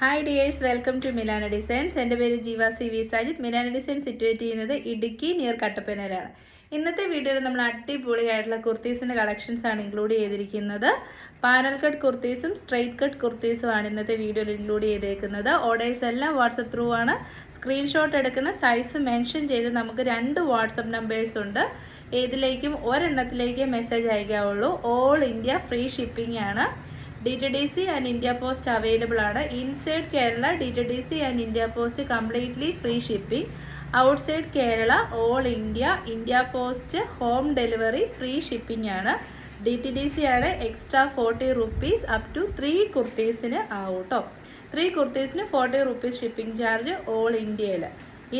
Hi dears, welcome to Milana designs. എൻ്റെ പേര് Jeeva C V Sajith. Milana design situate ചെയ്യുന്നത് ഇടുക്കി നിയർ കട്ടപ്പനയിലാണ്. ഇന്നത്തെ വീഡിയോയിൽ നമ്മൾ അടിപൊളിയായിട്ടുള്ള കുർത്തീസിൻ്റെ കളക്ഷൻസ് ആണ് ഇൻക്ലൂഡ് ചെയ്തിരിക്കുന്നത്. പാനൽ കട്ട് കുർത്തീസും സ്ട്രെയിറ്റ് കട്ട് കുർത്തീസും ആണ് ഇന്നത്തെ വീഡിയോയിൽ ഇൻക്ലൂഡ് ചെയ്തേക്കുന്നത്. ഓർഡേഴ്സ് എല്ലാം വാട്സപ്പ് ത്രൂ ആണ്. സ്ക്രീൻഷോട്ട് എടുക്കുന്ന സൈസ് മെൻഷൻ ചെയ്ത് നമുക്ക് 2 വാട്സപ്പ് നമ്പേഴ്സ് ഉണ്ട്. ഏതിലേക്കും ഒരെണ്ണത്തിലേക്ക് മെസ്സേജ് അയക്കാവുള്ളൂ. ഓൾ ഇന്ത്യ ഫ്രീ ഷിപ്പിംഗ് ആണ്. DTDC and India Post available ആണ്. Inside Kerala DTDC and India Post completely free shipping. Outside Kerala all India post home delivery free shipping ആണ്. DTDC ആണ് എക്സ്ട്രാ 40 rupees അപ് ടു 3 കുർത്തീസിന് ആവും കേട്ടോ. 3 കുർത്തീസിന് 40 rupees shipping charge all ഇന്ത്യയിൽ.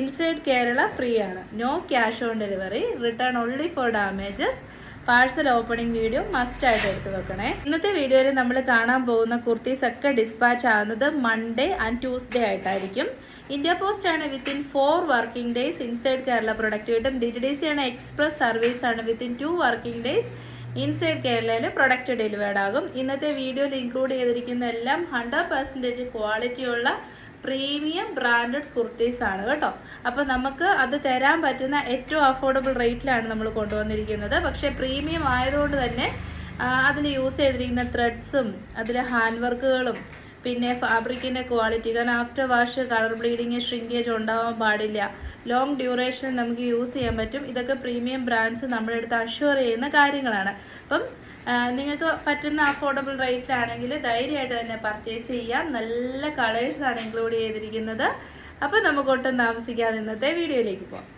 Inside Kerala free ആണ്. No cash on delivery. Return only for damages. Parcel opening video must ആയിട്ട് എടുത്തു വെക്കണേ. ഇന്നത്തെ വീഡിയോയിൽ നമ്മൾ കാണാൻ പോകുന്ന കുർത്തീസ് ഒക്കെ ഡിസ്പാച്ച് ആവുന്നത് മൺഡേ ആൻഡ് ട്യൂസ്ഡേ ആയിട്ടായിരിക്കും. ഇന്ത്യ പോസ്റ്റ് ആണ് within 4 working days inside Kerala product കിട്ടും. DTDC ആണ് എക്സ്പ്രസ് സർവീസ് ആണ് വിത്തിൻ 2 വർക്കിംഗ് ഡേയ്സ് ഇൻസൈഡ് കേരളയിൽ പ്രൊഡക്റ്റ് ഡെലിവേർഡ് ആകും. ഇന്നത്തെ വീഡിയോയിൽ ഇൻക്ലൂഡ് ചെയ്തിരിക്കുന്ന എല്ലാം 100% ക്വാളിറ്റിയുള്ള പ്രീമിയം ബ്രാൻഡഡ് കുർത്തീസ് ആണ് കേട്ടോ. അപ്പോൾ നമുക്ക് അത് തരാൻ പറ്റുന്ന ഏറ്റവും അഫോർഡബിൾ റേറ്റിലാണ് നമ്മൾ കൊണ്ടുവന്നിരിക്കുന്നത്. പക്ഷേ പ്രീമിയം ആയതുകൊണ്ട് തന്നെ അതിൽ യൂസ് ചെയ്തിരിക്കുന്ന ത്രെഡ്സും അതിൽ ഹാൻഡ് വർക്കുകളും പിന്നെ ഫാബ്രിക്കിൻ്റെ ക്വാളിറ്റി, കാരണം after wash colour bleeding shrinkage ഉണ്ടാവാൻ പാടില്ല. ലോങ് ഡ്യൂറേഷൻ നമുക്ക് യൂസ് ചെയ്യാൻ പറ്റും. ഇതൊക്കെ പ്രീമിയം ബ്രാൻഡ്സ് നമ്മുടെ അടുത്ത് അഷ്വർ ചെയ്യുന്ന കാര്യങ്ങളാണ്. അപ്പം നിങ്ങൾക്ക് പറ്റുന്ന അഫോർഡബിൾ റേറ്റിലാണെങ്കിൽ ധൈര്യമായിട്ട് തന്നെ പർച്ചേസ് ചെയ്യാം. നല്ല കളേഴ്സാണ് ഇൻക്ലൂഡ് ചെയ്തിരിക്കുന്നത്. അപ്പോൾ നമുക്ക് ഒട്ടും താമസിക്കാതെ ഇന്നത്തെ വീഡിയോയിലേക്ക് പോകാം.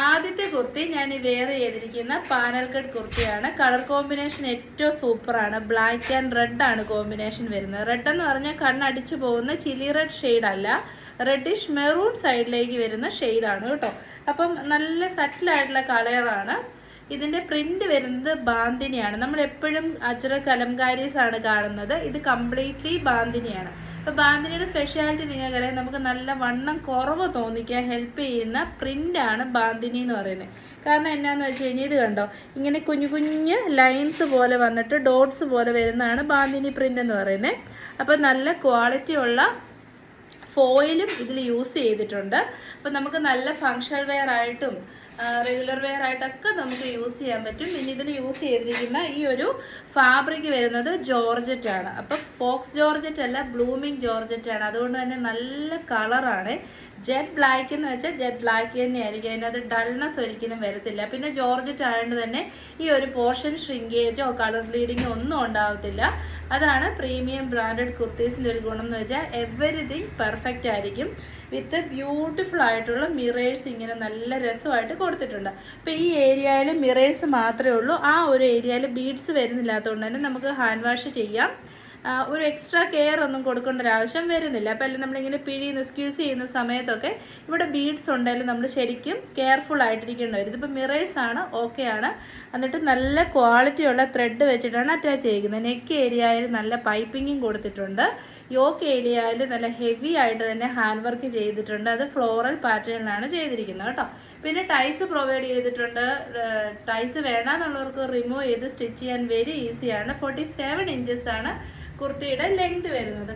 ആദ്യത്തെ കുർത്തി ഞാൻ വെയർ ചെയ്തിരിക്കുന്ന പാനൽ കട്ട് കുർത്തിയാണ്. കളർ കോമ്പിനേഷൻ ഏറ്റവും സൂപ്പറാണ്. ബ്ലാക്ക് ആൻഡ് റെഡ് ആണ് കോമ്പിനേഷൻ വരുന്നത്. റെഡ് എന്ന് പറഞ്ഞാൽ കണ്ണടിച്ചു പോകുന്ന ചില്ലി റെഡ് ഷെയ്ഡ് അല്ല, റെഡിഷ് മെറൂൺ സൈഡിലേക്ക് വരുന്ന ഷെയ്ഡാണ് കേട്ടോ. അപ്പം നല്ല സറ്റിലായിട്ടുള്ള കളറാണ്. ഇതിൻ്റെ പ്രിന്റ് വരുന്നത് ബാന്തിനിയാണ്. നമ്മൾ എപ്പോഴും അജ്രക് കലംകാരീസ് ആണ് കാണുന്നത്. ഇത് കംപ്ലീറ്റ്ലി ബാന്തിനിയാണ്. അപ്പോൾ ബാന്തിനിയുടെ സ്പെഷ്യാലിറ്റി നിങ്ങൾക്കറിയാം, നമുക്ക് നല്ല വണ്ണം കുറവ് തോന്നിക്കാൻ ഹെൽപ്പ് ചെയ്യുന്ന പ്രിൻ്റാണ് ബാന്തിനി എന്ന് പറയുന്നത്. കാരണം എന്നാന്ന് വെച്ച് കഴിഞ്ഞാൽ ഇത് കണ്ടോ, ഇങ്ങനെ കുഞ്ഞു കുഞ്ഞ് ലൈൻസ് പോലെ വന്നിട്ട് ഡോട്ട്സ് പോലെ വരുന്നതാണ് ബാന്തിനി പ്രിൻ്റ് എന്ന് പറയുന്നത്. അപ്പോൾ നല്ല ക്വാളിറ്റി ഉള്ള ഫോയിലും ഇതിൽ യൂസ് ചെയ്തിട്ടുണ്ട്. അപ്പോൾ നമുക്ക് നല്ല ഫങ്ഷണൽ വെയർ ആയിട്ടും റെഗുലർ വെയർ ആയിട്ടൊക്കെ നമുക്ക് യൂസ് ചെയ്യാൻ പറ്റും. പിന്നെ ഇതിൽ യൂസ് ചെയ്തിരിക്കുന്ന ഈ ഒരു ഫാബ്രിക് വരുന്നത് ജോർജറ്റ് ആണ്. അപ്പം ഫോക്സ് ജോർജറ്റ് അല്ല, ബ്ലൂമിങ് ജോർജറ്റ് ആണ്. അതുകൊണ്ട് തന്നെ നല്ല കളറാണ്. ജെറ്റ് ബ്ലാക്ക് എന്ന് വെച്ചാൽ ജെറ്റ് ബ്ലാക്ക് തന്നെയായിരിക്കും. അതിനകത്ത് ഡൾനെസ് ഒരിക്കലും വരത്തില്ല. പിന്നെ ജോർജറ്റ് ആയതുകൊണ്ട് തന്നെ ഈ ഒരു പോർഷൻ ഷ്രിങ്കേജോ കളർ ബ്ലീഡിങ്ങോ ഒന്നും ഉണ്ടാവത്തില്ല. അതാണ് പ്രീമിയം ബ്രാൻഡഡ് കുർത്തീസിൻ്റെ ഒരു ഗുണം എന്ന് വെച്ചാൽ എവരിതിങ് പെർഫെക്റ്റ് ആയിരിക്കും. വിത്ത് ബ്യൂട്ടിഫുൾ ആയിട്ടുള്ള മിറേഴ്സ് ഇങ്ങനെ നല്ല രസമായിട്ട് കൊടുത്തിട്ടുണ്ട്. അപ്പോൾ ഈ ഏരിയയിൽ മിറേഴ്സ് മാത്രമേ ഉള്ളൂ. ആ ഒരു ഏരിയയിൽ ബീഡ്സ് വരുന്നില്ലാത്തതുകൊണ്ട് തന്നെ നമുക്ക് ഹാൻഡ് വാഷ് ചെയ്യാം. ഒരു എക്സ്ട്രാ കെയർ ഒന്നും കൊടുക്കേണ്ട ഒരു ആവശ്യം വരുന്നില്ല. അപ്പോൾ എല്ലാം നമ്മളിങ്ങനെ പിഴിയുന്ന സ്ക്യൂസ് ചെയ്യുന്ന സമയത്തൊക്കെ ഇവിടെ ബീഡ്സ് ഉണ്ടെങ്കിലും നമ്മൾ ശരിക്കും കെയർഫുൾ ആയിട്ടിരിക്കേണ്ടി വരും. ഇതിപ്പോൾ മിറേഴ്സ് ആണ്, ഓക്കെ ആണ്. എന്നിട്ട് നല്ല ക്വാളിറ്റിയുള്ള ത്രെഡ് വെച്ചിട്ടാണ് അറ്റാച്ച് ചെയ്തിരിക്കുന്നത്. നെക്ക് ഏരിയയിൽ നല്ല പൈപ്പിങ്ങും കൊടുത്തിട്ടുണ്ട്. യോക്ക് ഏരിയയിൽ നല്ല ഹെവി ആയിട്ട് തന്നെ ഹാൻഡ് വർക്ക് ചെയ്തിട്ടുണ്ട്. അത് ഫ്ലോറൽ പാറ്റേണിലാണ് ചെയ്തിരിക്കുന്നത് കേട്ടോ. പിന്നെ ടൈസ് പ്രൊവൈഡ് ചെയ്തിട്ടുണ്ട്. ടൈസ് വേണമെന്നുള്ളവർക്ക് റിമൂവ് ചെയ്ത് സ്റ്റിച്ച് ചെയ്യാൻ വെരി ഈസിയാണ്. 47 inches ആണ് കുർത്തിയുടെ ലെങ്ത് വരുന്നത്.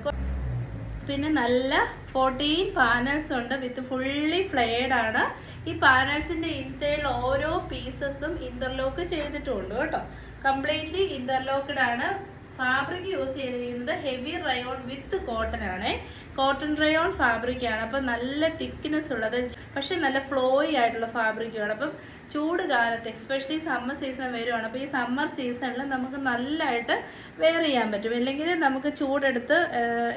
പിന്നെ നല്ല 14 പാനൽസ് ഉണ്ട് വിത്ത് ഫുള്ളി ഫ്ലെയർഡ് ആണ്. ഈ പാനൽസിന്റെ ഇൻസൈഡിൽ ഓരോ പീസസും ഇന്റർലോക്ക് ചെയ്തിട്ടുണ്ട് കേട്ടോ. കംപ്ലീറ്റ്ലി ഇന്റർലോക്ക്ഡ് ആണ്. ഫാബ്രിക് യൂസ് ചെയ്തിരിക്കുന്നത് ഹെവി റയോൺ വിത്ത് കോട്ടൺ ആണ്. കോട്ടൺ റയോൺ ഫാബ്രിക് ആണ്. അപ്പം നല്ല തിക്നെസ് ഉള്ളത്, പക്ഷെ നല്ല ഫ്ലോയി ആയിട്ടുള്ള ഫാബ്രിക്കാണ്. അപ്പം ചൂട് കാലത്ത് എക്സ്പെഷ്യലി സമ്മർ സീസൺ വരുവാണ്. അപ്പോൾ ഈ സമ്മർ സീസണിൽ നമുക്ക് നല്ലതായിട്ട് വെയർ ചെയ്യാൻ പറ്റും. അല്ലെങ്കിൽ നമുക്ക് ചൂടെടുത്ത്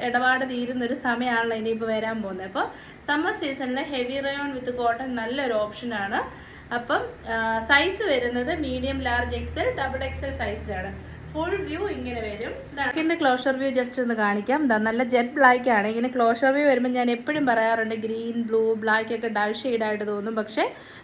ഇടപാട് തീരുന്നൊരു സമയമാണല്ലോ ഇനിയിപ്പോൾ വരാൻ പോകുന്നത്. അപ്പോൾ സമ്മർ സീസണിൽ ഹെവി റയോൺ വിത്ത് കോട്ടൺ നല്ലൊരു ഓപ്ഷനാണ്. അപ്പം സൈസ് വരുന്നത് medium, large, XL, double XL സൈസിലാണ്. ഫുൾ വ്യൂ ഇങ്ങനെ വരും. ഇതിന്റെ ക്ലോഷർ വ്യൂ ജസ്റ്റ് ഒന്ന് കാണിക്കാം. നല്ല ജെറ്റ് ബ്ലാക്ക് ആണ്. ഇങ്ങനെ ക്ലോഷർ വ്യൂ വരുമ്പോൾ ഞാൻ എപ്പോഴും പറയാറുണ്ട് ഗ്രീൻ, ബ്ലൂ, ബ്ലാക്ക് ഒക്കെ ഡൾ ഷെയ്ഡായിട്ട് തോന്നും. പക്ഷേ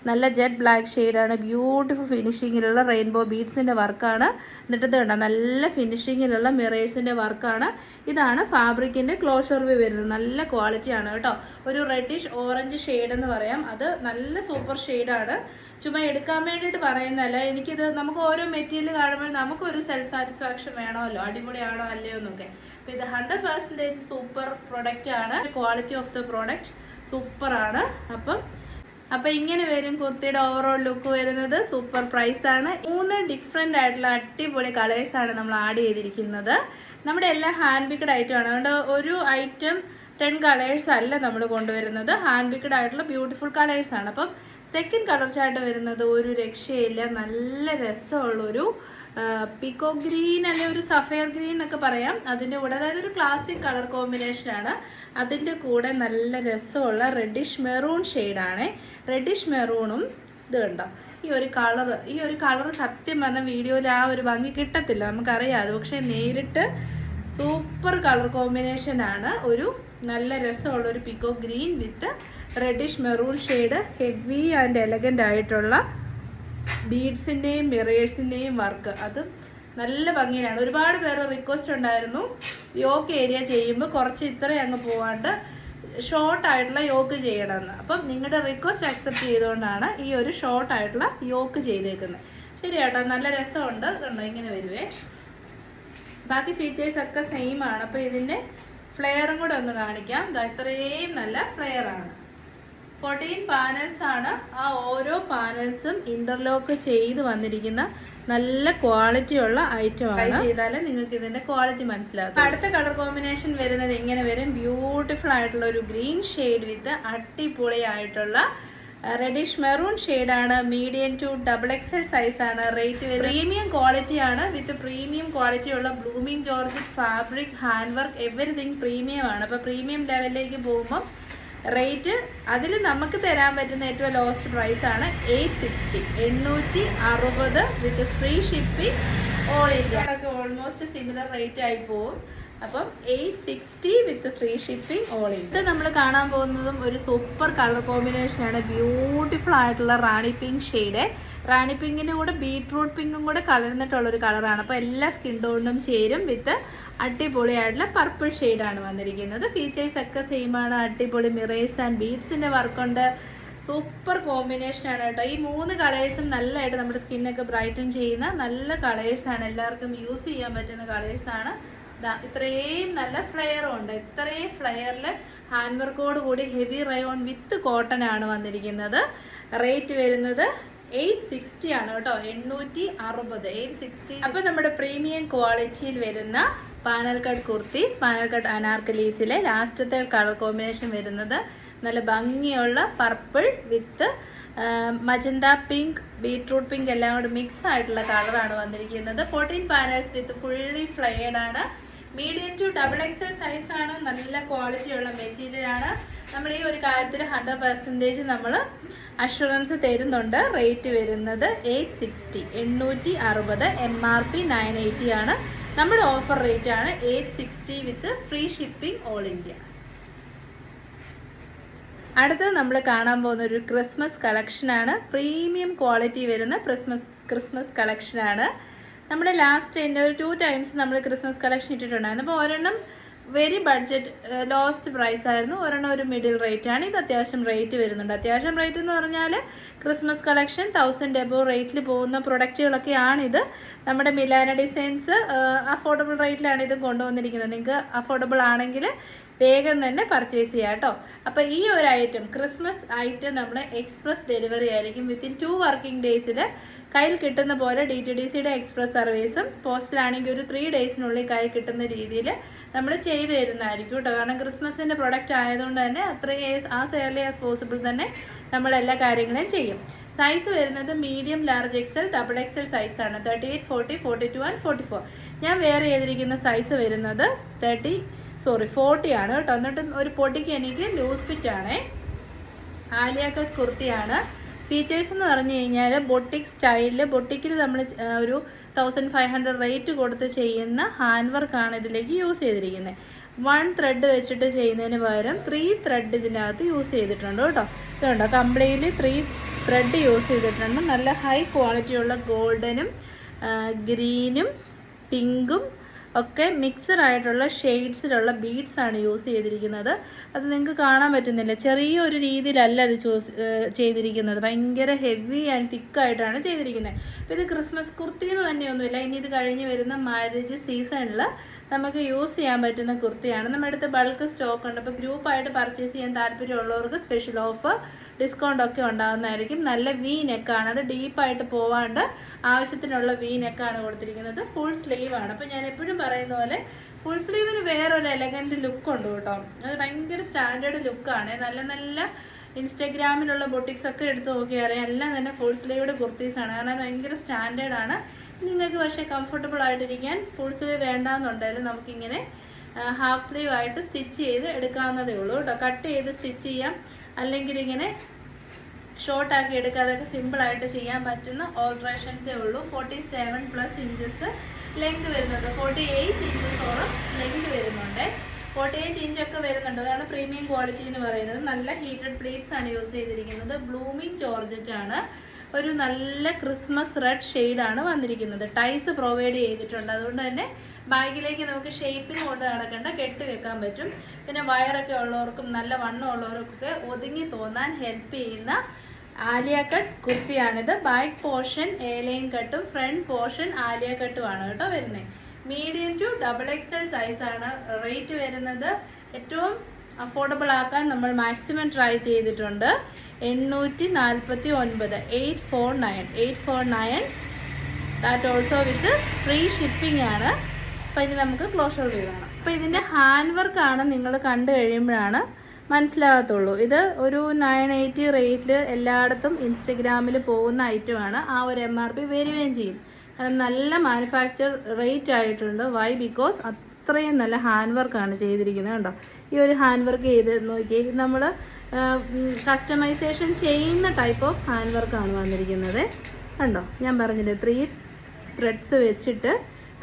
നല്ല ജെറ്റ് ബ്ലാക്ക് ഷെയ്ഡാണ്. ബ്യൂട്ടിഫുൾ ഫിനിഷിങ്ങിലുള്ള റെയിൻബോ ബീഡ്സിൻ്റെ വർക്കാണ്. എന്നിട്ട് ഇത് കണ്ട നല്ല ഫിനിഷിങ്ങിലുള്ള മിറേഴ്സിൻ്റെ വർക്കാണ്. ഇതാണ് ഫാബ്രിക്കിൻ്റെ ക്ലോഷർ വ്യൂ വരുന്നത്. നല്ല ക്വാളിറ്റിയാണ് കേട്ടോ. ഒരു റെഡിഷ് ഓറഞ്ച് ഷെയ്ഡ് എന്ന് പറയാം. അത് നല്ല സൂപ്പർ ഷെയ്ഡാണ്. ചുമ്മാ എടുക്കാൻ വേണ്ടിയിട്ട് പറയുന്നതല്ല. എനിക്കിത് നമുക്ക് ഓരോ മെറ്റീരിയൽ കാണുമ്പോൾ നമുക്കൊരു സെൽഫ് സാറ്റിസ്ഫാക്ഷൻ വേണമല്ലോ, അടിപൊളിയാണോ അല്ലയോ എന്നൊക്കെ. അപ്പോൾ ഇത് 100% സൂപ്പർ പ്രൊഡക്റ്റ് ആണ്. ക്വാളിറ്റി ഓഫ് ദ പ്രോഡക്റ്റ് സൂപ്പറാണ്. അപ്പം ഇങ്ങനെ വരും കുർത്തിയുടെ ഓവറോൾ ലുക്ക് വരുന്നത്. സൂപ്പർ പ്രൈസ് ആണ്. 3 ഡിഫറെൻ്റ് ആയിട്ടുള്ള അടിപൊളി കളേഴ്സാണ് നമ്മൾ ആഡ് ചെയ്തിരിക്കുന്നത്. നമ്മുടെ എല്ലാം ഹാൻഡ് പിക്ഡ് ഐറ്റം ആണ്. അതുകൊണ്ട് ഒരു ഐറ്റം 10 കളേഴ്സ് അല്ല നമ്മൾ കൊണ്ടുവരുന്നത്. ഹാൻഡ് പിക്ഡ് ആയിട്ടുള്ള ബ്യൂട്ടിഫുൾ കളേഴ്സാണ്. അപ്പം സെക്കൻഡ് കളർ ചാർട്ട് വരുന്നത് ഒരു രക്ഷയില്ല, നല്ല രസമുള്ളൊരു പിക്കോ ഗ്രീൻ അല്ലെ ഒരു സഫയർ ഗ്രീൻ എന്നൊക്കെ പറയാം. അതിൻ്റെ കൂടെ അതായത് ഒരു ക്ലാസിക് കളർ കോമ്പിനേഷനാണ്. അതിൻ്റെ കൂടെ നല്ല രസമുള്ള റെഡിഷ് മെറൂൺ ഷെയ്ഡാണ്. റെഡിഷ് മെറൂണും ഇത് കണ്ടോ, ഈ ഒരു കളർ സത്യം പറഞ്ഞ വീഡിയോയിൽ ആ ഒരു ഭംഗി കിട്ടത്തില്ല, നമുക്കറിയാം അത്. പക്ഷേ നേരിട്ട് സൂപ്പർ കളർ കോമ്പിനേഷനാണ്. ഒരു നല്ല രസമുള്ള ഒരു peacock green with reddish maroon shade. Heavy and elegant ആയിട്ടുള്ള ബീഡ്സിൻ്റെയും മിറേഴ്സിൻ്റെയും വർക്ക്, അത് നല്ല ഭംഗിയാണ്. ഒരുപാട് പേര് റിക്വസ്റ്റ് ഉണ്ടായിരുന്നു യോക്ക് ഏരിയ ചെയ്യുമ്പോൾ കുറച്ച് ഇത്രയും അങ്ങ് പോവാണ്ട് ഷോർട്ട് ആയിട്ടുള്ള യോക്ക് ചെയ്യണമെന്ന്. അപ്പം നിങ്ങളുടെ റിക്വസ്റ്റ് അക്സെപ്റ്റ് ചെയ്തുകൊണ്ടാണ് ഈ ഒരു ഷോർട്ട് ആയിട്ടുള്ള യോക്ക് ചെയ്തേക്കുന്നത്. ശരി കേട്ടോ, നല്ല രസമുണ്ട്. കണ്ടോ, ഇങ്ങനെ വരുവേ. ബാക്കി ഫീച്ചേഴ്സ് ഒക്കെ സെയിം ആണ്. അപ്പോൾ ഇതിൻ്റെ ഫ്ലെയറും കൂടെ ഒന്ന് കാണിക്കാം. ഇത്രയും നല്ല ഫ്ലെയർ ആണ്. 14 പാനൽസ് ആണ്. ആ ഓരോ പാനൽസും ഇന്റർലോക്ക് ചെയ്ത് വന്നിരിക്കുന്ന നല്ല ക്വാളിറ്റി ഉള്ള ഐറ്റം ആണ്. ചെയ്താലേ നിങ്ങൾക്ക് ഇതിന്റെ ക്വാളിറ്റി മനസ്സിലാകും. അടുത്ത കളർ കോമ്പിനേഷൻ വരുന്നത് ഇങ്ങനെ വരും. ബ്യൂട്ടിഫുൾ ആയിട്ടുള്ള ഒരു ഗ്രീൻ ഷെയ്ഡ് വിത്ത് അടിപൊളി ആയിട്ടുള്ള റെഡിഷ് മെറൂൺ ഷെയ്ഡാണ്. മീഡിയം ടു XXL സൈസ് ആണ്. റേറ്റ് പ്രീമിയം ക്വാളിറ്റി ആണ്. വിത്ത് പ്രീമിയം ക്വാളിറ്റി ഉള്ള blooming georgette fabric hand work everything premium ആണ്. അപ്പോൾ പ്രീമിയം ലെവലിലേക്ക് പോകുമ്പോൾ റേറ്റ് അതിൽ നമുക്ക് തരാൻ പറ്റുന്ന ഏറ്റവും ലോസ്റ്റ് പ്രൈസ് ആണ് 860, 860 വിത്ത് ഫ്രീ ഷിപ്പിംഗ് ഓൾ ഇന്ത്യ. അതൊക്കെ ഓൾമോസ്റ്റ് സിമിലർ റേറ്റ് ആയി പോകും. അപ്പം 860 വിത്ത് ഫ്രീ ഷിപ്പിംഗ് ഓൾ ഇന്ത്യ. ഇത് നമ്മൾ കാണാൻ പോകുന്നതും ഒരു സൂപ്പർ കളർ കോമ്പിനേഷനാണ്. ബ്യൂട്ടിഫുൾ ആയിട്ടുള്ള റാണി പിങ്ക് ഷെയ്ഡ്. റാണി പിങ്കിൻ്റെ കൂടെ ബീട്രൂട്ട് പിങ്കും കൂടെ കലർന്നിട്ടുള്ളൊരു കളറാണ്. അപ്പോൾ എല്ലാ സ്കിൻ ടോണിനും ചേരും. വിത്ത് അടിപൊളിയായിട്ടുള്ള പർപ്പിൾ ഷെയ്ഡാണ് വന്നിരിക്കുന്നത്. ഫീച്ചേഴ്സ് ഒക്കെ സെയിം ആണ്. അടിപൊളി മിറേഴ്സ് ആൻഡ് ബീഡ്സിൻ്റെ വർക്കുണ്ട്. സൂപ്പർ കോമ്പിനേഷനാണ് കേട്ടോ. ഈ 3 കളേഴ്സും നല്ലതായിട്ട് നമ്മുടെ സ്കിന്നൊക്കെ ബ്രൈറ്റൻ ചെയ്യുന്ന നല്ല കളേഴ്സാണ്. എല്ലാവർക്കും യൂസ് ചെയ്യാൻ പറ്റുന്ന കളേഴ്സാണ്. ഇത്രയും നല്ല ഫ്ലെയറും ഉണ്ട്. ഇത്രയും ഫ്ലെയറിൽ ഹാൻഡ് വർക്കോട് കൂടി ഹെവി റയോൺ വിത്ത് കോട്ടൺ ആണ് വന്നിരിക്കുന്നത്. റേറ്റ് വരുന്നത് 860 ആണ് കേട്ടോ. 860, 860. അപ്പൊ നമ്മുടെ പ്രീമിയം ക്വാളിറ്റിയിൽ വരുന്ന panel cut kurtis, panel cut അനാർക്കലീസിലെ ലാസ്റ്റത്തെ കളർ കോമ്പിനേഷൻ വരുന്നത് നല്ല ഭംഗിയുള്ള purple with magenta pink, beetroot pink എല്ലാം കൂടി മിക്സ് ആയിട്ടുള്ള കളറാണ് വന്നിരിക്കുന്നത്. 14 പാനൽസ് വിത്ത് ഫുള്ളി ഫ്ലെയർഡ് ആണ്. മീഡിയം ടു XXL സൈസ് ആണ്. നല്ല ക്വാളിറ്റി ഉള്ള മെറ്റീരിയൽ ആണ്. നമ്മൾ ഈ ഒരു കാര്യത്തിൽ 100% നമ്മൾ അഷുറൻസ് തരുന്നുണ്ട്. റേറ്റ് വരുന്നത് 860, 860. MRP 980 ആണ്. നമ്മുടെ ഓഫർ റേറ്റ് ആണ് 860 വിത്ത് ഫ്രീ ഷിപ്പിംഗ് ഓൾ ഇന്ത്യ. അടുത്തത് നമ്മൾ കാണാൻ പോകുന്ന ഒരു ക്രിസ്മസ് കളക്ഷനാണ്. പ്രീമിയം ക്വാളിറ്റി വരുന്ന ക്രിസ്മസ് കളക്ഷനാണ്. നമ്മുടെ ലാസ്റ്റ് എൻ്റെ ഒരു 2 ടൈംസ് നമ്മൾ ക്രിസ്മസ് കളക്ഷൻ ഇട്ടിട്ടുണ്ടായിരുന്നു. അപ്പോൾ ഒരെണ്ണം വെരി ബഡ്ജറ്റ് ലോസ്റ്റ് പ്രൈസ് ആയിരുന്നു, ഒരെണ്ണം ഒരു മിഡിൽ റേറ്റ് ആണ്. ഇത് അത്യാവശ്യം റേറ്റ് വരുന്നുണ്ട്. അത്യാവശ്യം റേറ്റ് എന്ന് പറഞ്ഞാൽ ക്രിസ്മസ് കളക്ഷൻ 1000 എബോവ് റേറ്റിൽ പോകുന്ന പ്രൊഡക്റ്റുകളൊക്കെയാണിത്. നമ്മുടെ മിലാന ഡിസൈൻസ് അഫോർഡബിൾ റേറ്റിലാണ് ഇത് കൊണ്ടുവന്നിരിക്കുന്നത്. നിങ്ങൾക്ക് അഫോർഡബിൾ ആണെങ്കിൽ വേഗം തന്നെ പർച്ചേസ് ചെയ്യാം കേട്ടോ. അപ്പോൾ ഈ ഒരു ഐറ്റം ക്രിസ്മസ് ഐറ്റം നമ്മൾ എക്സ്പ്രസ് ഡെലിവറി ആയിരിക്കും. വിത്തിൻ 2 വർക്കിംഗ് ഡേയ്സിൽ കയ്യിൽ കിട്ടുന്ന പോലെ DTDCയുടെ എക്സ്പ്രസ് സർവീസും പോസ്റ്റിലാണെങ്കിൽ ഒരു 3 ഡേയ്സിനുള്ളിൽ കയ്യിൽ കിട്ടുന്ന രീതിയിൽ നമ്മൾ ചെയ്തു തരുന്നതായിരിക്കും കേട്ടോ. കാരണം ക്രിസ്മസിൻ്റെ പ്രൊഡക്റ്റ് ആയതുകൊണ്ട് തന്നെ അത്രയും ആസ് ഏർലി ആസ് പോസിബിൾ തന്നെ നമ്മൾ എല്ലാ കാര്യങ്ങളും ചെയ്യും. സൈസ് വരുന്നത് മീഡിയം, ലാർജ് XL, XXL സൈസാണ്. 38, 40, 42 ആൻഡ് 44. ഞാൻ വേറെ ചെയ്തിരിക്കുന്ന സൈസ് വരുന്നത് 40 ആണ് കേട്ടോ. എന്നിട്ടും ഒരു പൊടിക്ക് എനിക്ക് ലൂസ് ഫിറ്റ് ആണേ. ആലിയ കട്ട് കുർത്തിയാണ്. ഫീച്ചേഴ്സ് എന്ന് പറഞ്ഞു കഴിഞ്ഞാൽ ബൊട്ടിക് സ്റ്റൈലിൽ, ബൊട്ടിക്കിൽ നമ്മൾ ഒരു 1500 റേറ്റ് കൊടുത്ത് ചെയ്യുന്ന ഹാൻഡ് വർക്കാണ് ഇതിലേക്ക് യൂസ് ചെയ്തിരിക്കുന്നത്. 1 ത്രെഡ് വെച്ചിട്ട് ചെയ്യുന്നതിന് പകരം 3 ത്രെഡ് ഇതിനകത്ത് യൂസ് ചെയ്തിട്ടുണ്ട് കേട്ടോ. ഇതുണ്ടോ, കംപ്ലീറ്റ്ലി 3 ത്രെഡ് യൂസ് ചെയ്തിട്ടുണ്ട്. നല്ല ഹൈ ക്വാളിറ്റിയുള്ള ഗോൾഡനും ഗ്രീനും പിങ്കും ഒക്കെ മിക്സഡ് ആയിട്ടുള്ള ഷെയ്ഡ്സിലുള്ള ബീഡ്സ് ആണ് യൂസ് ചെയ്തിരിക്കുന്നത്. അത് നിങ്ങൾക്ക് കാണാൻ പറ്റുന്നില്ല, ചെറിയൊരു രീതിയിലല്ല അത് ചെയ്തിരിക്കുന്നത്, ഭയങ്കര ഹെവി ആൻഡ് തിക്കായിട്ടാണ് ചെയ്തിരിക്കുന്നത്. അപ്പോൾ ഇത് ക്രിസ്മസ് കുർത്തി എന്ന് തന്നെയൊന്നുമില്ല, ഇനി ഇത് കഴിഞ്ഞ് വരുന്ന മാരേജ് സീസണിൽ നമുക്ക് യൂസ് ചെയ്യാൻ പറ്റുന്ന കുർത്തിയാണ്. നമ്മുടെ അടുത്ത് ബൾക്ക് സ്റ്റോക്ക് ഉണ്ട്. അപ്പോൾ ഗ്രൂപ്പായിട്ട് പർച്ചേസ് ചെയ്യാൻ താല്പര്യമുള്ളവർക്ക് സ്പെഷ്യൽ ഓഫർ ഡിസ്കൗണ്ട് ഒക്കെ ഉണ്ടാകുന്നതായിരിക്കും. നല്ല വി നെക്കാണ്, അത് ഡീപ്പായിട്ട് പോവാണ്ട് ആവശ്യത്തിനുള്ള വി നെക്കാണ് കൊടുത്തിരിക്കുന്നത്. ഫുൾ സ്ലീവ് ആണ്. അപ്പോൾ ഞാൻ എപ്പോഴും പറയുന്ന പോലെ ഫുൾ സ്ലീവിന് വേറൊരു എലഗൻറ്റ് ലുക്ക് ഉണ്ട് കേട്ടോ. അത് ഭയങ്കര സ്റ്റാൻഡേർഡ് ലുക്കാണ്. നല്ല നല്ല ഇൻസ്റ്റഗ്രാമിലുള്ള ബൊട്ടിക്സ് ഒക്കെ എടുത്ത് നോക്കിയാൽ അറിയാം, എല്ലാം തന്നെ ഫുൾ സ്ലീവ്ഡ് കുർത്തീസാണ്. കാരണം ഭയങ്കര സ്റ്റാൻഡേർഡാണ്. നിങ്ങൾക്ക് പക്ഷേ കംഫർട്ടബിൾ ആയിട്ടിരിക്കാൻ ഫുൾ സ്ലീവ് വേണ്ടാന്നുണ്ടെങ്കിലും നമുക്കിങ്ങനെ ഹാഫ് സ്ലീവ് ആയിട്ട് സ്റ്റിച്ച് ചെയ്ത് എടുക്കാവുന്നതേ ഉള്ളൂ കേട്ടോ. കട്ട് ചെയ്ത് സ്റ്റിച്ച് ചെയ്യാം, അല്ലെങ്കിൽ ഇങ്ങനെ ഷോർട്ടാക്കി എടുക്കാതൊക്കെ സിമ്പിളായിട്ട് ചെയ്യാൻ പറ്റുന്ന ഓൾട്രേഷൻസേ ഉള്ളൂ. 47+ ഇഞ്ചസ് ലെങ്ത് വരുന്നുണ്ട്, 48 ഇഞ്ചസോളം ലെങ്ത് വരുന്നുണ്ട്, 48 ഇഞ്ചൊക്കെ വരുന്നുണ്ട്. അതാണ് പ്രീമിയം ക്വാളിറ്റി എന്ന് പറയുന്നത്. നല്ല ഹീറ്റഡ് പ്ലീറ്റ്സ് ആണ് യൂസ് ചെയ്തിരിക്കുന്നത്. ബ്ലൂമിങ് ജോർജറ്റ് ആണ്. ഒരു നല്ല ക്രിസ്മസ് റെഡ് ഷെയ്ഡാണ് വന്നിരിക്കുന്നത്. ടൈസ് പ്രൊവൈഡ് ചെയ്തിട്ടുണ്ട്, അതുകൊണ്ട് തന്നെ ബാഗിലേക്ക് നമുക്ക് ഷേപ്പിന് കൊണ്ട് നടക്കേണ്ട, കെട്ടി വെക്കാൻ പറ്റും. പിന്നെ വയറൊക്കെ ഉള്ളവർക്കും നല്ല വണ്ണം ഉള്ളവർക്കൊക്കെ ഒതുങ്ങി തോന്നാൻ ഹെൽപ്പ് ചെയ്യുന്ന ആലിയ കട്ട് കുർത്തിയാണിത്. ബാക്ക് പോർഷൻ എലൈൻ കട്ടും ഫ്രണ്ട് പോർഷൻ ആലിയ കട്ടും ആണ് കേട്ടോ വരുന്നത്. മീഡിയം ടു XXL സൈസാണ്. റേറ്റ് വരുന്നത് ഏറ്റവും അഫോർഡബിൾ ആക്കാൻ നമ്മൾ മാക്സിമം ട്രൈ ചെയ്തിട്ടുണ്ട്. 849, 849 that also with free shipping ആണ്. അപ്പോൾ ഇനി നമുക്ക് ക്ലോഷർ വ്യൂ കാണാം. അപ്പോൾ ഇതിൻ്റെ ഹാൻഡ് വർക്കാണ് നിങ്ങൾ കണ്ടു കഴിയുമ്പോഴാണ് മനസ്സിലാകത്തുള്ളൂ. ഇത് ഒരു 980 റേറ്റിൽ എല്ലായിടത്തും ഇൻസ്റ്റഗ്രാമിൽ പോകുന്ന ഐറ്റമാണ്. ആ ഒരു MRP വരികയും ചെയ്യും. കാരണം നല്ല മാനുഫാക്ചർ റേറ്റ് ആയിട്ടുണ്ട്. വൈ? ബിക്കോസ് അത്രയും നല്ല ഹാൻഡ് വർക്കാണ് ചെയ്തിരിക്കുന്നത്. കണ്ടോ, ഈ ഒരു ഹാൻഡ് വർക്ക് ചെയ്ത് നോക്കി, നമ്മൾ കസ്റ്റമൈസേഷൻ ചെയ്യുന്ന ടൈപ്പ് ഓഫ് ഹാൻഡ് വർക്കാണ് വന്നിരിക്കുന്നത്. കണ്ടോ, ഞാൻ പറഞ്ഞില്ലേ 3 ത്രെഡ്സ് വെച്ചിട്ട്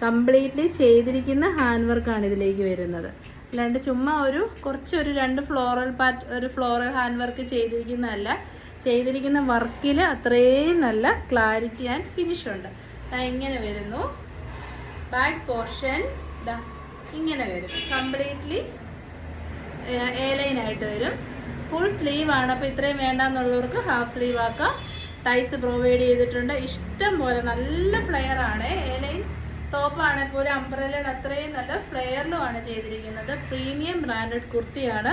കംപ്ലീറ്റ്ലി ചെയ്തിരിക്കുന്ന ഹാൻഡ് വർക്കാണ് ഇതിലേക്ക് വരുന്നത്. അല്ലാണ്ട് ചുമ്മാ കുറച്ചൊരു 2 ഫ്ലോറൽ ഹാൻഡ് വർക്ക് ചെയ്തിരിക്കുന്നതല്ല. ചെയ്തിരിക്കുന്ന വർക്കിൽ അത്രയും നല്ല ക്ലാരിറ്റി ആൻഡ് ഫിനിഷ് ഉണ്ട്. ഇങ്ങനെ വരുന്നു. ബാക്ക് പോർഷൻ ഇങ്ങനെ വരും, കംപ്ലീറ്റ്ലി എലൈനായിട്ട് വരും. ഫുൾ സ്ലീവ് ആണ്. അപ്പോൾ ഇത്രയും വേണ്ടാന്നുള്ളവർക്ക് ഹാഫ് സ്ലീവ് ആക്കാം. ടൈസ് പ്രൊവൈഡ് ചെയ്തിട്ടുണ്ട്. ഇഷ്ടം പോലെ നല്ല ഫ്ലെയർ ആണ്. എലൈൻ ടോപ്പാണ് പോലും അംബ്രല്ലയുടെ അത്രയും നല്ല ഫ്ലെയറിലുമാണ് ചെയ്തിരിക്കുന്നത്. പ്രീമിയം ബ്രാൻഡഡ് കുർത്തിയാണ്.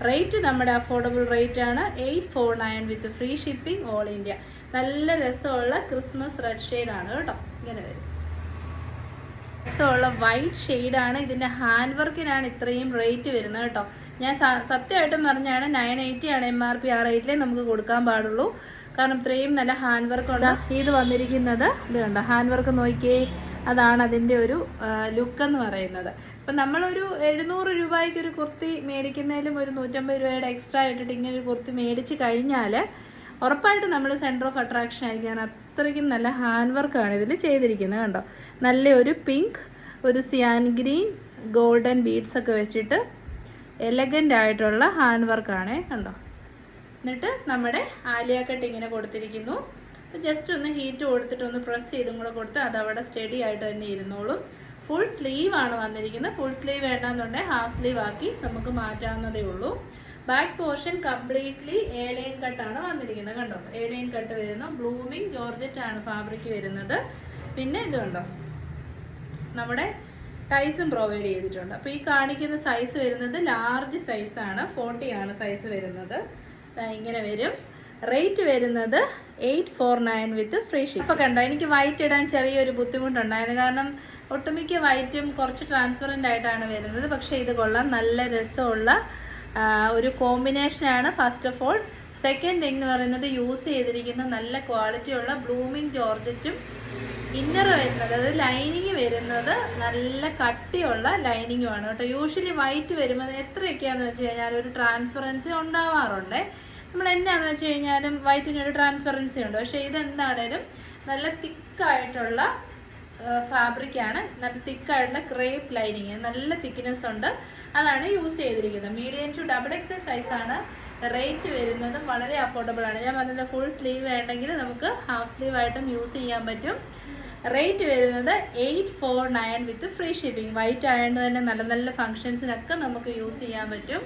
റേറ്റ് നമ്മുടെ അഫോർഡബിൾ റേറ്റ് ആണ്. 849 വിത്ത് ഫ്രീ ഷിപ്പിംഗ് ഓൾ ഇന്ത്യ. നല്ല രസമുള്ള ക്രിസ്മസ് റെഡ് ഷെയ്ഡാണ് കേട്ടോ. ഇങ്ങനെ വരും. രസമുള്ള വൈറ്റ് ഷെയ്ഡാണ്. ഇതിൻ്റെ ഹാൻഡ് വർക്കിനാണ് ഇത്രയും റേറ്റ് വരുന്നത് കേട്ടോ. ഞാൻ സത്യമായിട്ടും പറഞ്ഞാണ് 980 ആണ് MRP. ആ റേറ്റിലേ നമുക്ക് കൊടുക്കാൻ പാടുള്ളൂ. കാരണം ഇത്രയും നല്ല ഹാൻഡ് വർക്ക് ഉണ്ട്. ഇത് വന്നിരിക്കുന്നത് ഇത് കണ്ടോ, ഹാൻഡ് വർക്ക് നോക്കിയേ, അതാണ് അതിൻ്റെ ഒരു ലുക്ക് എന്ന് പറയുന്നത്. അപ്പം നമ്മളൊരു 700 രൂപയ്ക്ക് ഒരു കുർത്തി മേടിക്കുന്നതിലും ഒരു 150 രൂപയുടെ എക്സ്ട്രാ ഇട്ടിട്ട് ഇങ്ങനെ ഒരു കുർത്തി മേടിച്ച് കഴിഞ്ഞാൽ ഉറപ്പായിട്ടും നമ്മൾ സെൻറ്റർ ഓഫ് അട്രാക്ഷൻ ആയിരിക്കാൻ. അത്രയ്ക്കും നല്ല ഹാൻഡ് വർക്കാണ് ഇതിൽ ചെയ്തിരിക്കുന്നത്. കണ്ടോ, നല്ല ഒരു പിങ്ക്, ഒരു സിയാൻ ഗ്രീൻ, ഗോൾഡൻ ബീഡ്സ് ഒക്കെ വെച്ചിട്ട് എലഗൻ്റ് ആയിട്ടുള്ള ഹാൻഡ് വർക്കാണ്. കണ്ടോ, എന്നിട്ട് നമ്മുടെ ആലിയ കട്ട് ഇങ്ങനെ കൊടുത്തിരിക്കുന്നു. അപ്പോൾ ജസ്റ്റ് ഒന്ന് ഹീറ്റ് കൊടുത്തിട്ട് ഒന്ന് പ്രസ് ചെയ്തും കൂടെ കൊടുത്ത് അതവിടെ സ്റ്റഡി ആയിട്ട് തന്നെ ഇരുന്നോളും. ഫുൾ സ്ലീവ് ആണ് വന്നിരിക്കുന്നത്. ഫുൾ സ്ലീവ് വേണ്ടാന്നുണ്ടെങ്കിൽ ഹാഫ് സ്ലീവ് ആക്കി നമുക്ക് മാറ്റാവുന്നതേ ഉള്ളൂ. ബാക്ക് പോർഷൻ കംപ്ലീറ്റ്ലി എലൈൻ കട്ടാണ് വന്നിരിക്കുന്നത്. കണ്ടോ, എലൈൻ കട്ട് വരുന്നു. ബ്ലൂമിങ് ജോർജറ്റ് ആണ് ഫാബ്രിക് വരുന്നത്. പിന്നെ ഇത് കണ്ടോ, നമ്മുടെ ടൈസും പ്രൊവൈഡ് ചെയ്തിട്ടുണ്ട്. അപ്പോൾ ഈ കാണിക്കുന്ന സൈസ് വരുന്നത് ലാർജ് സൈസാണ്. 40 ആണ് സൈസ് വരുന്നത്. ഇങ്ങനെ വരും. റേറ്റ് വരുന്നത് 849 വിത്ത് ഫ്രീ ഷിപ്പ്. ഇപ്പോൾ കണ്ടോ, എനിക്ക് വൈറ്റ് ഇടാൻ ചെറിയൊരു ബുദ്ധിമുട്ടുണ്ടായിരുന്നു. കാരണം ഒട്ടുമിക്ക വൈറ്റും കുറച്ച് ട്രാൻസ്പെറൻ്റ് ആയിട്ടാണ് വരുന്നത്. പക്ഷേ ഇത് കൊള്ളാം, നല്ല രസമുള്ള ഒരു കോമ്പിനേഷനാണ്. First of all second thing എന്ന് പറയുന്നത് യൂസ് ചെയ്തിരിക്കുന്ന നല്ല ക്വാളിറ്റിയുള്ള ബ്ലൂമിങ് ജോർജറ്റും ഇന്നർ വരുന്നത്, അത് ലൈനിങ് വരുന്നത് നല്ല കട്ടിയുള്ള ലൈനിങ്ങുമാണ് കേട്ടോ. യൂഷ്വലി വൈറ്റ് വരുമ്പോൾ എത്രയൊക്കെയാണെന്ന് വെച്ച് കഴിഞ്ഞാൽ ഒരു ട്രാൻസ്പെറൻസി ഉണ്ടാവാറുണ്ട്. നമ്മൾ എന്നാന്ന് വെച്ച് കഴിഞ്ഞാലും വൈറ്റിനൊരു ട്രാൻസ്പെറൻസി ഉണ്ട്. പക്ഷേ ഇതെന്താണേലും നല്ല തിക്കായിട്ടുള്ള ഫാബ്രിക്കാണ്. നല്ല തിക്കായിട്ടുള്ള ക്രേപ്പ് ലൈനിങ്, നല്ല തിക്നെസ് ഉണ്ട്. അതാണ് യൂസ് ചെയ്തിരിക്കുന്നത്. മീഡിയം ടു XXL സൈസാണ്. റേറ്റ് വരുന്നത് വളരെ അഫോർഡബിൾ ആണ്. ഞാൻ പറഞ്ഞില്ല, ഫുൾ സ്ലീവ് വേണ്ടെങ്കിൽ നമുക്ക് ഹാഫ് സ്ലീവ് ആയിട്ടും യൂസ് ചെയ്യാൻ പറ്റും. റേറ്റ് വരുന്നത് 849 വിത്ത് ഫ്രീ ഷിപ്പിംഗ്. വൈറ്റ് ആയതുകൊണ്ട് തന്നെ നല്ല നല്ല ഫംഗ്ഷൻസിനൊക്കെ നമുക്ക് യൂസ് ചെയ്യാൻ പറ്റും.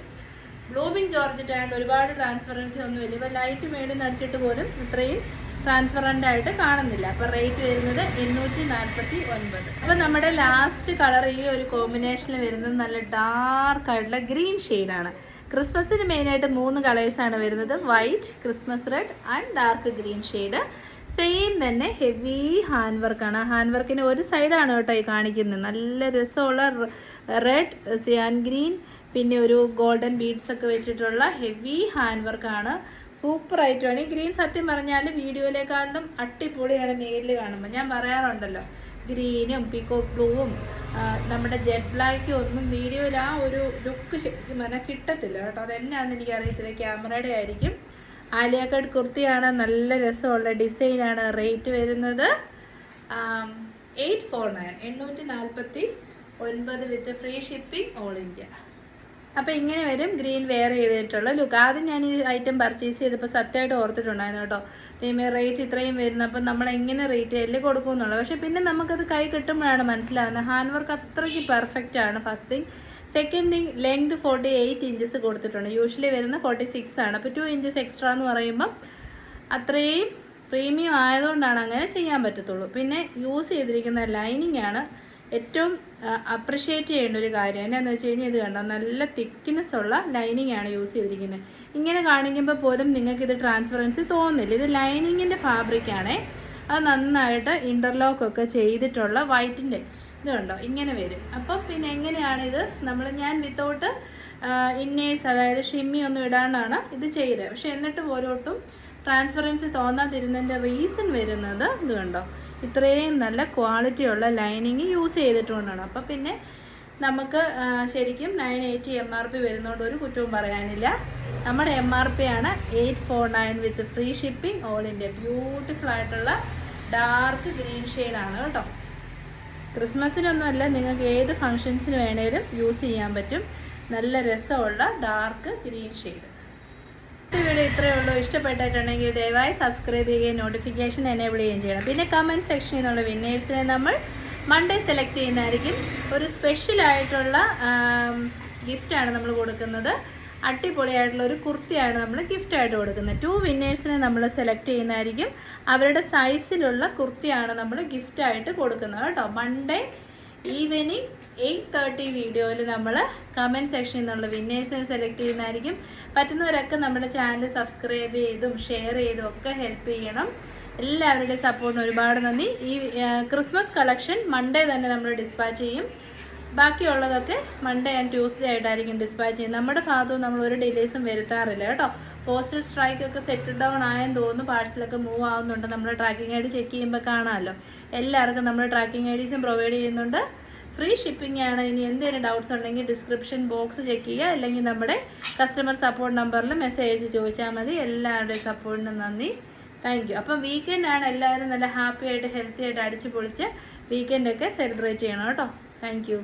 ബ്ലൂമിങ് ജോർജറ്റ് ആയതുകൊണ്ട് ഒരുപാട് ട്രാൻസ്പെറൻസി ഒന്നുമില്ല. ഇപ്പോൾ ലൈറ്റ് മേടിൽ നിന്ന് അടിച്ചിട്ട് പോലും ഇത്രയും ട്രാൻസ്പെറൻ്റ് ആയിട്ട് കാണുന്നില്ല. അപ്പോൾ റേറ്റ് വരുന്നത് 849. അപ്പോൾ നമ്മുടെ ലാസ്റ്റ് കളർ ഈ ഒരു കോമ്പിനേഷനിൽ വരുന്നത് നല്ല ഡാർക്ക് ആയിട്ടുള്ള ഗ്രീൻ ഷെയ്ഡാണ്. ക്രിസ്മസിന് മെയിനായിട്ട് 3 കളേഴ്സാണ് വരുന്നത്: white, Christmas red and dark green shade. Same തന്നെ ഹെവി ഹാൻഡ് വർക്കാണ്. ഹാൻഡ് വർക്കിന് ഒരു സൈഡാണ് കേട്ടോ ഈ കാണിക്കുന്നത്. നല്ല രസമുള്ള റെഡ്, സിയാൻ ഗ്രീൻ, പിന്നെ ഒരു ഗോൾഡൻ ബീഡ്സ് ഒക്കെ വെച്ചിട്ടുള്ള ഹെവി ഹാൻഡ് വർക്കാണ്. സൂപ്പർ ആയിട്ടാണ് ഈ ഗ്രീൻ. സത്യം പറഞ്ഞാൽ വീഡിയോയിലേക്കാളും അടിപൊളിയാണ് നേരിൽ കാണുമ്പോൾ. ഞാൻ പറയാറുണ്ടല്ലോ, ഗ്രീനും പീക്കോക്ക് ബ്ലൂവും നമ്മുടെ ജെറ്റ് ബ്ലാക്കും ഒന്നും വീഡിയോയിൽ ആ ഒരു ലുക്ക് ശരിക്കും പറഞ്ഞാൽ കിട്ടത്തില്ല കേട്ടോ. അതെന്നാന്ന് എനിക്കറിയത്തില്ല, ക്യാമറയുടെ ആയിരിക്കും. ആലിയ കട്ട് കുർത്തിയാണ്, നല്ല രസമുള്ള ഡിസൈനാണ്. റേറ്റ് വരുന്നത് 849 വിത്ത് ഫ്രീ ഷിപ്പിംഗ് ഓൾ ഇന്ത്യ. അപ്പോൾ ഇങ്ങനെ വരും ഗ്രീൻ വെയർ ചെയ്തിട്ടുള്ള ലുക്ക്. ആദ്യം ഞാൻ ഈ ഐറ്റം പർച്ചേസ് ചെയ്തപ്പോൾ സത്യമായിട്ട് ഓർത്തിട്ടുണ്ടായിരുന്നു കേട്ടോ, റേറ്റ് ഇത്രയും വരുന്നപ്പോൾ നമ്മൾ എങ്ങനെ റീറ്റെയിലിൽ കൊടുക്കുമെന്നുള്ളത്. പക്ഷേ പിന്നെ നമുക്കത് കൈ കിട്ടുമ്പോഴാണ് മനസ്സിലാകുന്നത് ഹാൻഡ് വർക്ക് അത്രയ്ക്ക് പെർഫെക്റ്റ് ആണ്. First thing. Second thing, length 48 inches കൊടുത്തിട്ടുണ്ട്. യൂഷ്വലി വരുന്ന 46 ആണ്. അപ്പോൾ 2 ഇഞ്ചസ് എക്സ്ട്രാ എന്ന് പറയുമ്പം അത്രയും പ്രീമിയം ആയതുകൊണ്ടാണ് അങ്ങനെ ചെയ്യാൻ പറ്റത്തുള്ളൂ. പിന്നെ യൂസ് ചെയ്തിരിക്കുന്ന ലൈനിങ് ആണ് ഏറ്റവും അപ്രിഷ്യേറ്റ് ചെയ്യേണ്ട ഒരു കാര്യം. എന്നാന്ന് വെച്ച് കഴിഞ്ഞാൽ ഇത് കണ്ടോ, നല്ല തിക്നെസ് ഉള്ള ലൈനിങ് ആണ് യൂസ് ചെയ്തിരിക്കുന്നത്. ഇങ്ങനെ കാണിക്കുമ്പോൾ പോലും നിങ്ങൾക്കിത് ട്രാൻസ്പെറൻസി തോന്നുന്നില്ല. ഇത് ലൈനിങ്ങിൻ്റെ ഫാബ്രിക്കാണേ. അത് നന്നായിട്ട് ഇൻ്റർലോക്കൊക്കെ ചെയ്തിട്ടുള്ള വൈറ്റിൻ്റെ ഇത് കണ്ടോ, ഇങ്ങനെ വരും. അപ്പം പിന്നെ എങ്ങനെയാണിത് ഞാൻ വിത്തൗട്ട് ഇന്നേഴ്സ്, അതായത് ഷിമ്മി ഒന്നും ഇടാണ്ടാണ് ഇത് ചെയ്തത്. പക്ഷെ എന്നിട്ട് പോലോട്ടും ട്രാൻസ്പെറൻസി തോന്നാതിരുന്നതിൻ്റെ റീസൺ വരുന്നത് ഇത് കണ്ടോ, ഇത്രയും നല്ല ക്വാളിറ്റിയുള്ള ലൈനിങ് യൂസ് ചെയ്തിട്ടുകൊണ്ടാണ്. അപ്പം പിന്നെ നമുക്ക് ശരിക്കും 980 MRP വരുന്നതുകൊണ്ട് ഒരു കുറ്റവും പറയാനില്ല. നമ്മുടെ MRP ആണ് 849 വിത്ത് free shipping all India. Beautiful ആയിട്ടുള്ള ഡാർക്ക് ഗ്രീൻ ഷെയ്ഡാണ് കേട്ടോ. ക്രിസ്മസിനൊന്നുമല്ല, നിങ്ങൾക്ക് ഏത് ഫങ്ഷൻസിന് വേണേലും യൂസ് ചെയ്യാൻ പറ്റും. നല്ല രസമുള്ള ഡാർക്ക് ഗ്രീൻ ഷെയ്ഡ്. വീഡിയോ ഇത്രയേ ഉള്ളൂ. ഇഷ്ടപ്പെട്ടിട്ടുണ്ടെങ്കിൽ ദയവായി സബ്സ്ക്രൈബ് ചെയ്യുകയും നോട്ടിഫിക്കേഷൻ എനേബിൾ ചെയ്യുകയും ചെയ്യണം. പിന്നെ കമൻറ്റ് സെക്ഷനിൽ നിന്നുള്ള വിന്നേഴ്സിനെ നമ്മൾ മൺഡേ സെലക്ട് ചെയ്യുന്നതായിരിക്കും. ഒരു സ്പെഷ്യലായിട്ടുള്ള ഗിഫ്റ്റാണ് നമ്മൾ കൊടുക്കുന്നത്. അടിപൊളിയായിട്ടുള്ള ഒരു കുർത്തിയാണ് നമ്മൾ ഗിഫ്റ്റായിട്ട് കൊടുക്കുന്നത്. 2 വിന്നേഴ്സിനെ നമ്മൾ സെലക്ട് ചെയ്യുന്നതായിരിക്കും. അവരുടെ സൈസിലുള്ള കുർത്തിയാണ് നമ്മൾ ഗിഫ്റ്റായിട്ട് കൊടുക്കുന്നത് കേട്ടോ. മൺഡേ ഈവനിങ് 8:30 വീഡിയോയിൽ നമ്മൾ കമൻറ്റ് സെക്ഷനിൽ നിന്നുള്ള വിന്നേഴ്സിനെ സെലക്ട് ചെയ്യുന്നതായിരിക്കും. പറ്റുന്നവരൊക്കെ നമ്മുടെ ചാനൽ സബ്സ്ക്രൈബ് ചെയ്തും ഷെയർ ചെയ്തും ഒക്കെ ഹെൽപ്പ് ചെയ്യണം. എല്ലാവരുടെയും സപ്പോർട്ടിന് ഒരുപാട് നന്ദി. ഈ ക്രിസ്മസ് കളക്ഷൻ മൺഡേ തന്നെ നമ്മൾ ഡിസ്പാച്ച് ചെയ്യും. ബാക്കിയുള്ളതൊക്കെ മൺഡേ ആൻഡ് ട്യൂസ്ഡേ ആയിട്ടായിരിക്കും ഡിസ്പാച്ച് ചെയ്യുന്നത്. നമ്മുടെ ഭാഗത്തും നമ്മൾ ഒരു ഡിലേസും വരുത്താറില്ല കേട്ടോ. പോസ്റ്റൽ സ്ട്രൈക്കൊക്കെ സെറ്റിൽ ഡൗൺ ആയെന്ന് തോന്നുന്നു. പാഴ്സലൊക്കെ മൂവ് ആവുന്നുണ്ട്. നമ്മൾ ട്രാക്കിംഗ് ഐ ഡി ചെക്ക് ചെയ്യുമ്പോൾ കാണാമല്ലോ. എല്ലാവർക്കും നമ്മൾ ട്രാക്കിംഗ് ഐ ഡീസും പ്രൊവൈഡ് ചെയ്യുന്നുണ്ട്. ഫ്രീ ഷിപ്പിംഗ് ആണ്. ഇനി എന്തെങ്കിലും ഡൗട്ട്സ് ഉണ്ടെങ്കിൽ ഡിസ്ക്രിപ്ഷൻ ബോക്സ് ചെക്ക് ചെയ്യുക, അല്ലെങ്കിൽ നമ്മുടെ കസ്റ്റമർ സപ്പോർട്ട് നമ്പറിൽ മെസ്സേജ് ചോദിച്ചാൽ മതി. എല്ലാവരുടെയും സപ്പോർട്ടിന് നന്ദി. Thank you. അപ്പം വീക്കെൻഡ് ആണ്. എല്ലാവരും നല്ല ഹാപ്പി ആയിട്ട് ഹെൽത്തി ആയിട്ട് അടിച്ചു പൊളിച്ച് വീക്കെൻഡൊക്കെ സെലിബ്രേറ്റ് ചെയ്യണം കേട്ടോ. Thank you.